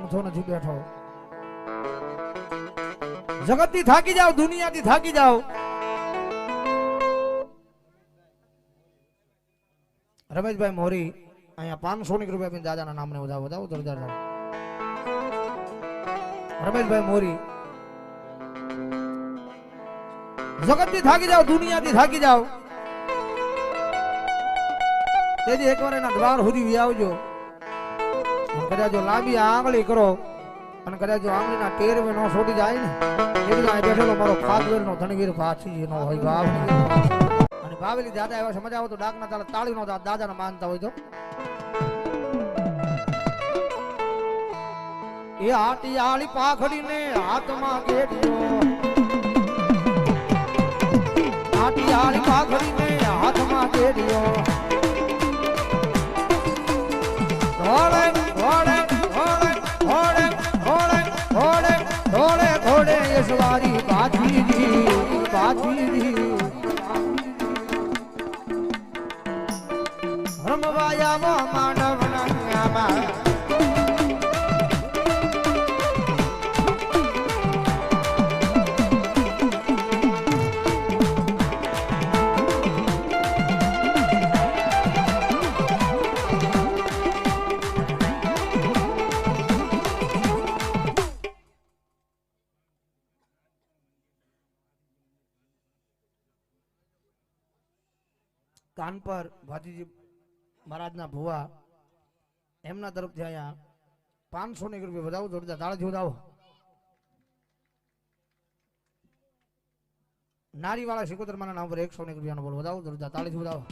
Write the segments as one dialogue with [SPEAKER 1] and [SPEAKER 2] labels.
[SPEAKER 1] પંખો નથી બેઠો. જગતથી થાકી જાવ, દુનિયાથી થાકી જાવ. રમેશભાઈ મોરી અહીંયા 500 રૂપિયા દાદાના નામને વધાવો વધાવો જોરદાર. રમેશભાઈ મોરી જગતથી થાકી જાવ, દુનિયાથી થાકી જાવ. તેથી એકવાર એના દ્વાર સુધી આવજો. કદાચ લાંબી આંગળી કરો અને કદાચ આંગળીના ટેરવે નો છોડી જાય ને એ બેઠેલો મારો ફાદવેર નો ધનવીર પાછી નો હોય બાપ. અને ભાવેલી દાદા એવા સમજ આવો તો ડાકના તાલે તાળી નો દાદાને માનતા હોય તો એ આટિયાળી પાખડીને હાથમાં કેડ્યો, આટિયાળી પાખડીને હાથમાં કેડ્યો. ઘોડે ઘોડે ઘોડે ઘોડે ઘોડે ઘોડે ઘોડે ઘોડે યશવારી પાછીજી પાછીજી રમવાયા માનવ નંગામાં કાનપર ભાતીજી મહારાજના ભુવા એમના તરફથી અહીંયા 500 રૂપિયા વધાવો જોરદાર તાળીથી વધાવો. નારીવાળા સિકોતરમાના નામ પર 100 રૂપિયાનો બોલ વધાવો જોરદાર તાળીથી વધાવો.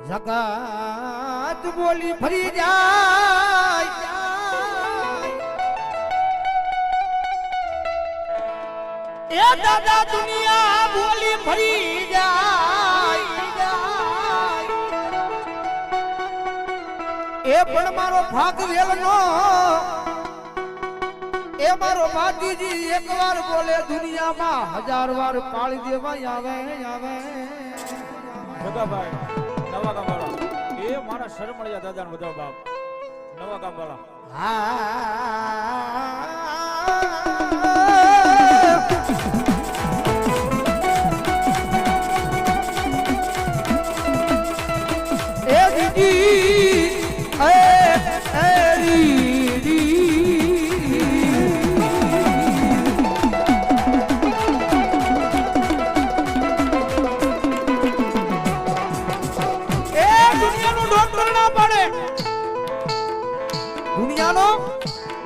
[SPEAKER 1] જગત બોલી ફરી જાય એ દાદા દુનિયા બોલી ફરી જાય એ પણ મારો ભાગ વેલનો એ મારો બાજીજી એકવાર બોલે દુનિયામાં 1000 વાર પાળી દેવાય આવે આવે.
[SPEAKER 2] જગાભાઈ નવા ગામવાળા એ મારા શરમળિયા દાદાને વધાવ બાપ નવા ગામવાળા.
[SPEAKER 1] હા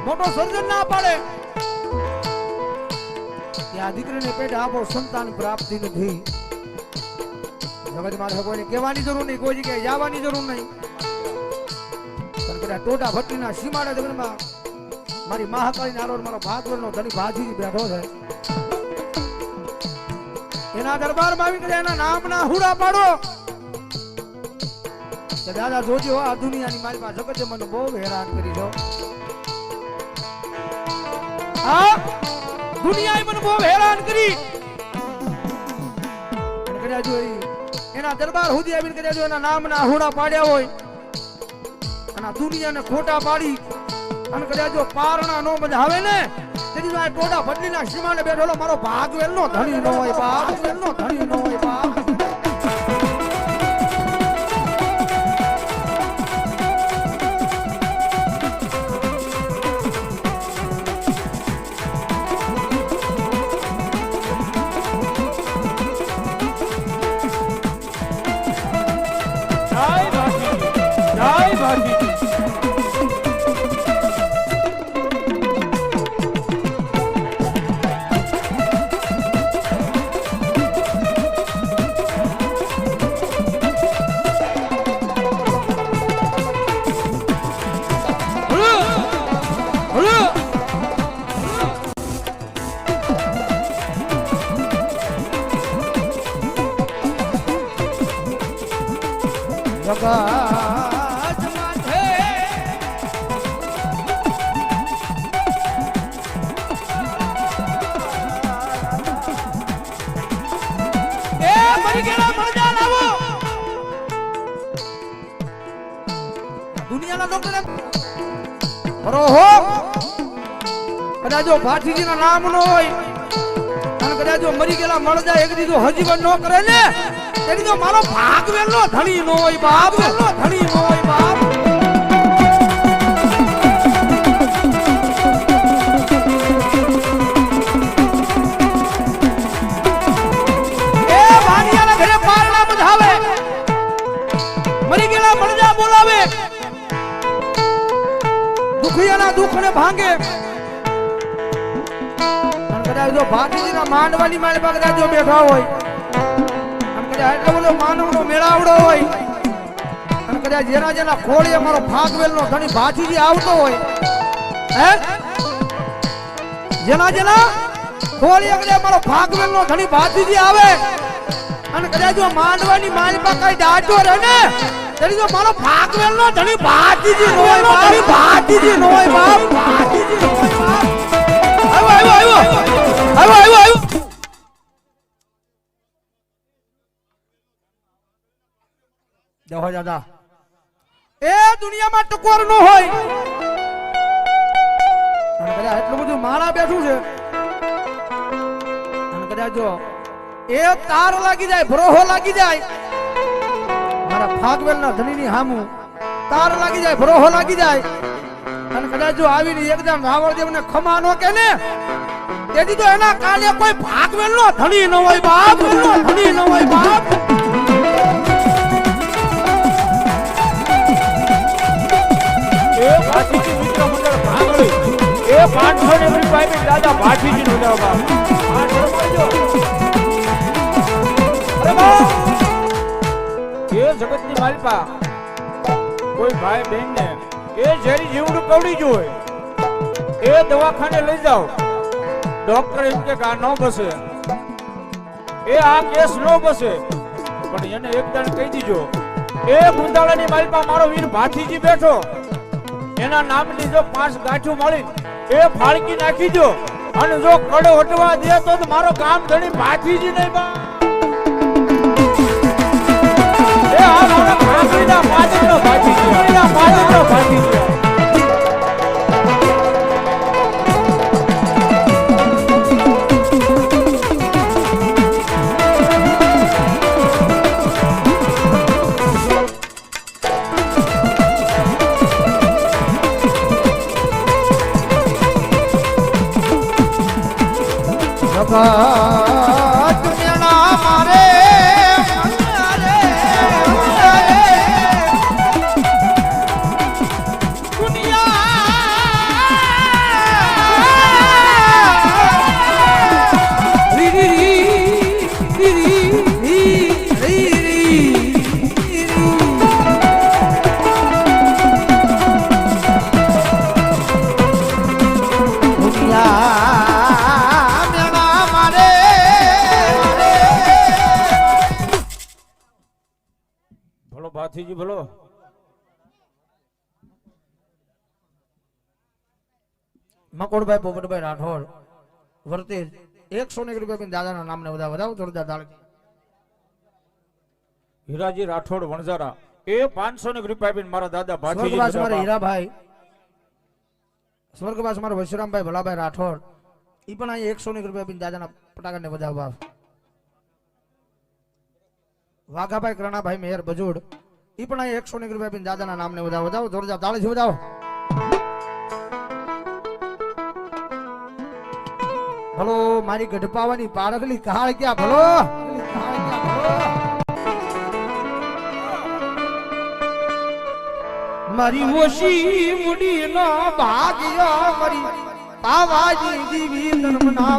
[SPEAKER 1] મોટો સર્જન ના પાડે કે આ દીકરીને પેટે આપો સંતાન પ્રાપ્તિ નથી. જગત મારે કોઈને કહેવાની જરૂર નહીં, કોઈ જગ્યાએ જવાની જરૂર નહીં. પણ કદાચ ટોટા ભટ્ટીના સીમાડે જગનમાં મારી મહાકાળી નારોડ મારો ભાગવરનો ધણી ભાજી બેઠો છે. એના દરબારમાં આવી કદાચ એના નામના હુડા પાડો કે દાદા જોજો આ દુનિયાની મારી પાસે જગતે મને બહુ હેરાન કરી દો. આ દુનિયાએ મને બહુ હેરાન કરી. કદાચ એના દરબાર સુધી આવીને કદાચ એના નામના હોડા પાડ્યા હોય અને દુનિયાને ખોટા પાડી અને કદાચ પારણા નો બધા આવે ને તેથી આ ટોડા ભટલીના સીમાને બેઠેલો મારો ભાગવેલનો ધણી નો હોય, ભાગવેલનો ધણી નો હોય બાપ. દુનિયાના ડોક્ટર બરોહો કદાચ જો ભાઠીજીના નામ નો હોય અને કદાચ જો મરી ગયેલા મળ જાય એક દીધું હજીવન નો કરે ને એની તો મારો ભાગ વેલો ધણી નો હોય બાપ વેલો ધણી નો હોય બાપ એ વાણિયાના ઘરે પારણા બધાવે મરી ગયેલા મળજા બોલાવે દુખિયાના દુખને ભાંગે કદાચ જો ભાતીજીના માંડવાની માલ પર કદાચ જો બેઠા હોય અને કદાચ એટલો બધો માનવનો મેળાવડો હોય અને કદાચ જેના જેના ખોળીએ મારો ફાગવેલનો ધણી ભાતીજી આવતો હોય હે જેના જેના ખોળીએ કદાચ મારો ફાગવેલનો ધણી ભાતીજી આવે અને કદાચ જો માંડવાની માલ પર કઈ દાટો રહે ને તેની જો મારો ફાગવેલનો ધણી ભાતીજી નો હોય ધણી ભાતીજી નો હોય બાપ ભાતીજી નો હોય બાપ આવ્યો દેહો દાદા એ દુનિયામાં ટકોર નો હોય અને કદાચ એટલું બધું માળા બેઠું છે અને કદાચ જો એ તાર લાગી જાય ભરોહો લાગી જાય મારા ફાગવેલના ધણીની હામું તાર લાગી જાય ભરોહો લાગી જાય અને કદાચ જો આવીને એકદમ રાવળદેવને ખમા નો કે ને તેથી તો એના કાલે કોઈ ભાગવેલનો ધણી ન હોય બાપ ધણી ન હોય બાપ
[SPEAKER 2] એ ભાઠીજી મિત્ર મંડળ ભાંગળી એ 500 ની રૂપિયા દાદા ભાઠીજી નો દેવા બાપ આ શરમાજો અરે બાપ એ જગતની માલપા કોઈ ભાઈ બહેન ને એ ઝેરી જીવડું કવડી જોય એ દવાખાને લઈ જાઓ ડોક્ટર એમ કે આ ન બસે એ આ કેસ ન બસે પણ એને એકદમ કહી દીજો એ ગુંદાળાની માલપા મારો વીર ભાઠીજી બેઠો એના નામની જો 5 ગાંઠું મળી એ ફાળકી નાખી દો અને જો કડો હટવા દે તો મારો કામ ધણી ભાઠીજી નહીં બા એ આ મારા ભાગીના પાદરનો ભાઠીજી આ પાદરનો ભાઠીજી
[SPEAKER 1] દુનિયાના મારે
[SPEAKER 2] ભાથીજી બોલો
[SPEAKER 1] મકોડભાઈ પોપટભાઈ રાઠોડ વર્તેજ 101 રૂપિયા દાદાના નામને વધાવો જોરદાર તાળી
[SPEAKER 2] હીરાજી રાઠોડ વણઝારા એ 500 રૂપિયા આપીને મારા દાદા ભાથીજી
[SPEAKER 1] સ્વર્ગવાસ મારા હીરાભાઈ સ્વર્ગવાસ મારા વશરામભાઈ ભલાભાઈ રાઠોડ ઈ પણ અહીં 101 રૂપિયા આપીને દાદાના પટાકાને વધાવવા વાઘાભાઈ કરણાભાઈ મેયર બજોડ ઈ પણ અહીં 101 રૂપિયા આપીને દાદાના નામને વધાવો જોરદાર તાળી વધાવો ભલો મારી ગઢપાવાની પારખલી કાળ ક્યાં ભલો મારી ઓશી મુડી નો ભાગ્ય મરી પાવાજી દીવી ધર્મ ના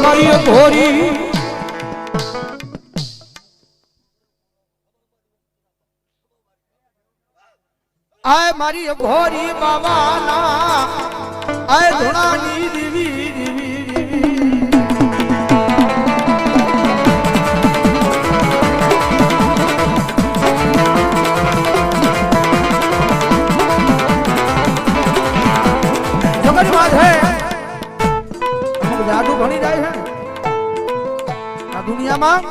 [SPEAKER 1] મારી ઘોરી આય મારી ઘોરી બાવાના આય ધોણાની દીવી જગત માથે જાદુ ભણી જાય છે ને આ દુનિયામાં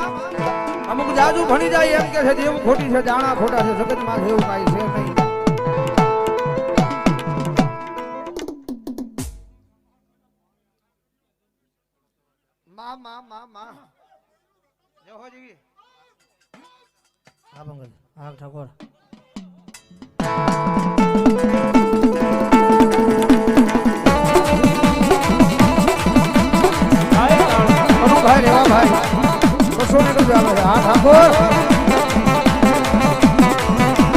[SPEAKER 1] અમુક જાદુ ભણી જાય એમ કે છે દેવું ખોટી છે જાણા ખોટા છે જગતમાં એવું કાંઈ છે નહીં. માં જય હો જીવી હા બંગલ હા ઠાકોર ભાઈ રેવા ભાઈ બસો ને રૂપિયા આવે હા ઠાકોર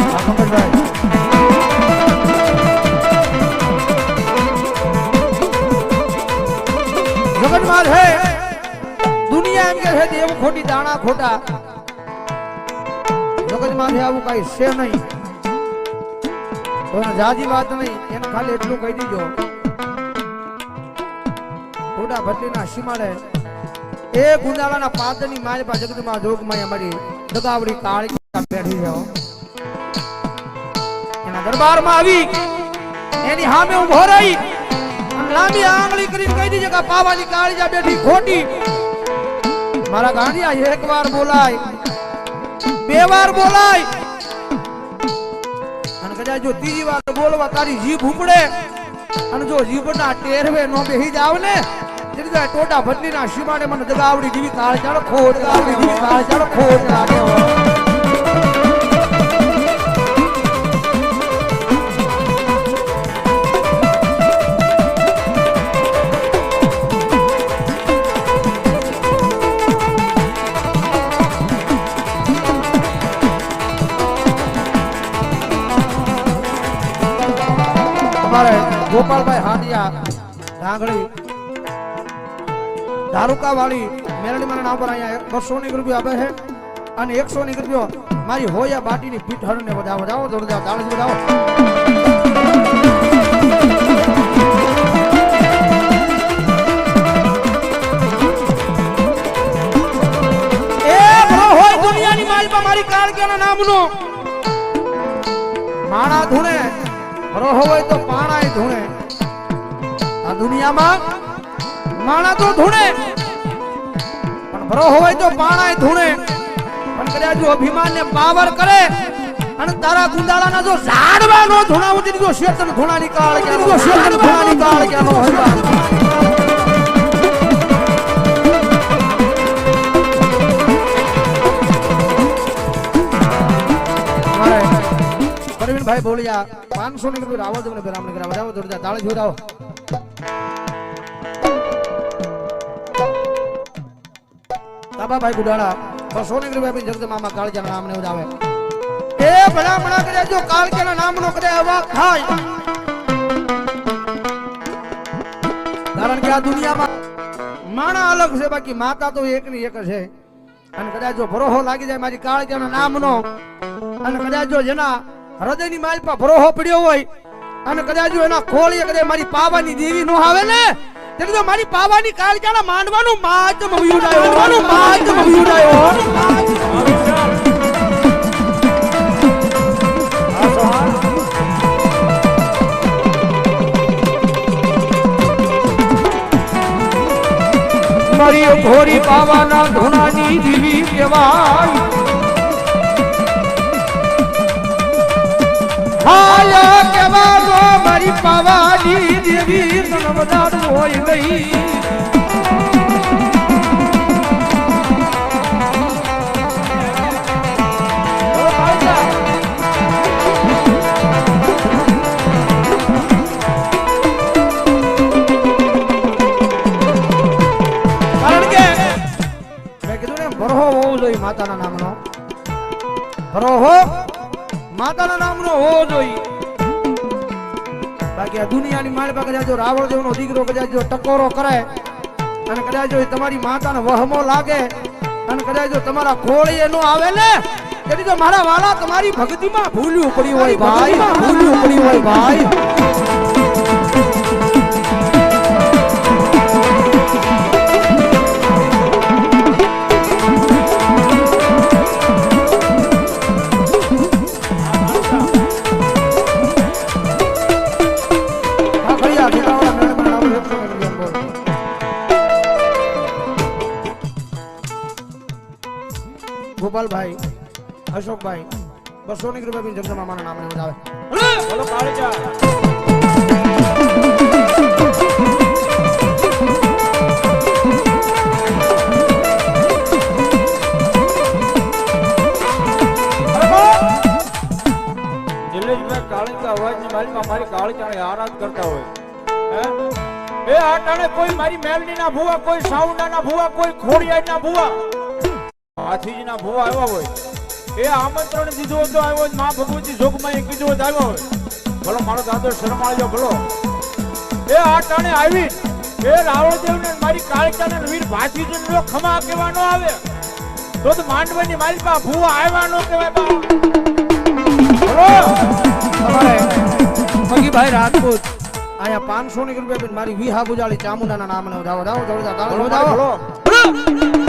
[SPEAKER 1] હા પંકજભાઈ જગતમાં છે દુનિયા એમ કે છે દેવ ખોટી દાણા ખોટા જગતમાં આવું કઈ છે નહીં તો જાજી વાત નહીં એને ખાલી એટલું કહી દીજો ખોટા ભટ્ટીના સીમાડે એ ગુંદાળાના પાદરની માય પા જગતમાં જોગમાં અમારી દગાવડી કાળી બેઠી છે એના દરબારમાં આવી એની સામે ઉભો રહી લાંબી આંગળી કરીને કહી દીજે કે પાવાની કાળી બેઠી ખોટી મારા ગાંડિયા એક વાર બોલાય બે વાર બોલાય અને કદાચ જો ત્રીજી વાર બોલવા તારી જીભ ઉપડે અને જો જીભના ટેરવે નો બેહી જાવ ને એટલે ટોટા ભટલીના સીમાડે મને દગાવડી જેવી કાળ ચાળ ખોટ દગાવડી જેવી કાળ ચાળ ખોટ લાગે ગોપાલભાઈ હાંડિયા ડાંગળી ધારુકા વાળી મેરડી મારા નામ પર અહીંયા 200 રૂપિયા આપે છે અને 100 રૂપિયા મારી હોયા બાટીની પીઠ હરને વધાવો વધાવો જોરદાર તાળી વધાવો એ ભલો હોય દુનિયાની માલપા મારી કાળકેના નામનો માણા ધૂણે ભરો હોય તો પાણાય ધૂણે આ દુનિયામાં માણા તો ધૂણે પણ ભરો હોય તો પાણાય ધૂણે પણ કદાચ જો અભિમાન ને પાવર કરે અને તારા ગુંદાળાના જો ઝાડવા નો ધૂણાવતી જો શેતન ધૂણાની કાળ કે જો શેતન ધૂણાની કાળ કે નો હોય ભાઈ બોલિયા 500 રૂપિયા આવો તમને રામનગર આવો જોરદાર તાળી જોડાવો તાબાભાઈ ગુડાળા 200 રૂપિયા જગત મામા કાળજાના નામને ઉડાવે એ ભલામણા કરે જો કાળજાના નામનો કરે અવાજ થાય કારણ કે આ દુનિયામાં માણા અલગ છે બાકી માતા તો એક ની એક છે અને કદાચ જો ભરોહો લાગી જાય મારી કાળજાના નામનો અને કદાચ જો જેના હૃદયની માલપા ભરોહો પડ્યો હોય અને કદાચ એના ખોળીએ કદાચ મારી પાવાની દેવી નો આવે ને એટલે તો મારી પાવાની કાળજાના માંડવાનું માતમ વિયુડાયો માતમ વિયુડાયો મારી ઘોરી પાવાના ધોનાની દેવી કહેવાય હાયા કેવાનો મારી પાવાની દેવી નવદાર હોય ગઈ કારણ કે મેં કીધું ને ભરોહો હોવો જોઈએ માતાના નામનો ભરોહો માતાના નામનો હોવો જોઈએ બાકી આ દુનિયાની માલ પર કદાચ જો રાવણ જેવનો દીકરો કદાચ જો ટકોરો કરે અને કદાચ જો તમારી માતાને વહમો લાગે અને કદાચ જો તમારા ખોળીએ નો આવે ને તેથી તો મારા વાલા તમારી ભક્તિમાં ભૂલ્યું પડી હોય ભાઈ ભૂલ્યું પડી હોય ભાઈ ગોપાલભાઈ અશોકભાઈ 200 રૂપિયા બી જગદંબા માના નામને વધાવે
[SPEAKER 2] બોલો કાળીજા જિલ્લેશભાઈ કાળીજા અવાજની માલિકમાં મારી કાળીજાને આરાધ કરતા હોય હે એ આટાણે કોઈ મારી મેલડીના ભુવા કોઈ સાઉન્ડાના ભુવા કોઈ ખોડિયાના ભુવા હાથીજીના ભુવા આવ્યા હોય એ આમંત્રણ દીધું હોય તો આવ્યો હોય, માં ભગવતી જોગમાં કીધું હોય તો આવ્યો હોય ભલો મારો દાદો શરમાળજો ભલો એ આટાણે આવી એ રાવળદેવને મારી કાળીજાને વીર ભાથીજીનો ખમા કેવા ન આવે તો માંડવાની મારી પા ભુવા આવ્યા ન કહેવાય બા ભલો
[SPEAKER 1] તમારે મગીભાઈ રાજપૂત અહીંયા 500 રૂપિયા બી મારી વિહા ગુજાળી ચામુંડાના નામને વધાવો વધાવો જોરદાર તાળીઓ
[SPEAKER 2] ભલો
[SPEAKER 1] વધાવો